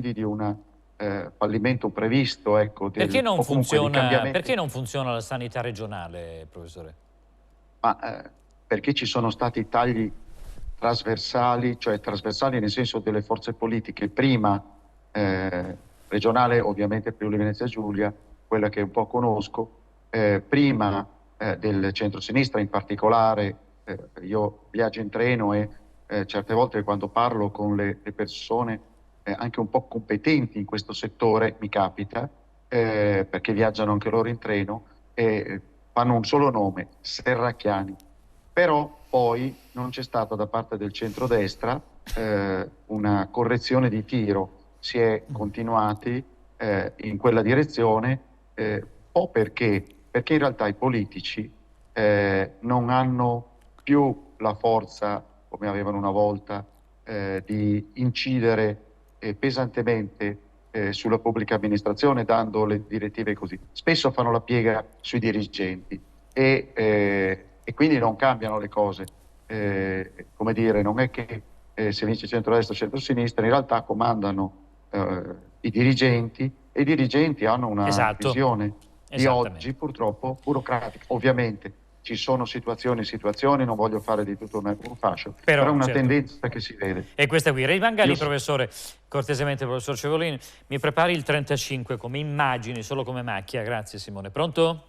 di un fallimento previsto, ecco, Perché non o comunque di cambiamenti. perché non funziona la sanità regionale, professore? Ma perché ci sono stati tagli trasversali, cioè trasversali nel senso delle forze politiche, prima regionale, ovviamente Friuli Venezia Giulia, quella che un po' conosco, prima del centro-sinistra in particolare. Io viaggio in treno e certe volte quando parlo con le persone anche un po' competenti in questo settore, mi capita, perché viaggiano anche loro in treno, e fanno un solo nome, Serracchiani. Però poi non c'è stata da parte del centrodestra una correzione di tiro, si è continuati in quella direzione, un po' perché in realtà i politici non hanno più la forza, come avevano una volta, di incidere pesantemente sulla pubblica amministrazione dando le direttive così. Spesso fanno la piega sui dirigenti e quindi non cambiano le cose. Come dire, non è che se vince centrodestra o centrosinistra, in realtà comandano i dirigenti, e i dirigenti hanno una Esatto, visione di oggi esattamente. purtroppo burocratica. Ovviamente ci sono situazioni e situazioni, non voglio fare di tutto un fascio, però è Però, una certo, tendenza che si vede. è questa qui. Rimanga Io lì, professore, cortesemente, professor Cevolini. Mi prepari il 35 come immagini, solo come macchia. Grazie, Simone. Pronto?